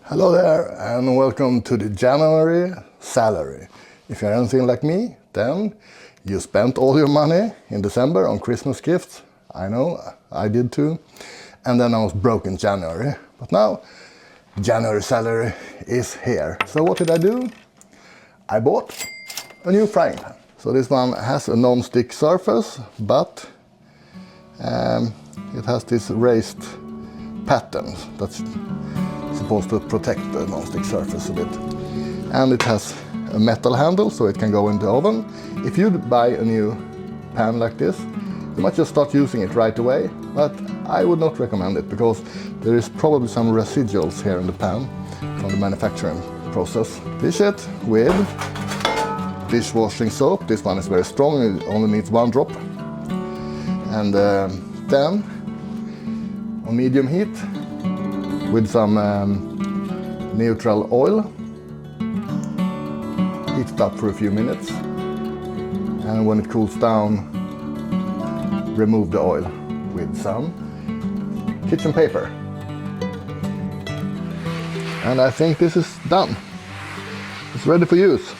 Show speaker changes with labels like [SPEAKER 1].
[SPEAKER 1] Hello there and welcome to the January salary. If you're anything like me, then you spent all your money in December on Christmas gifts. I know, I did too. And then I was broke in January. But now, January salary is here. So what did I do? I bought a new frying pan. So this one has a non-stick surface, but it has this raised pattern that's supposed to protect the non-stick surface a bit. And it has a metal handle so it can go in the oven. If you buy a new pan like this, you might just start using it right away, but I would not recommend it because there is probably some residuals here in the pan from the manufacturing process. Dish it with dishwashing soap. This one is very strong, it only needs 1 drop. And then on medium heat with some neutral oil. Heat it up for a few minutes, and when it cools down, remove the oil with some kitchen paper. And I think this is done. It's ready for use.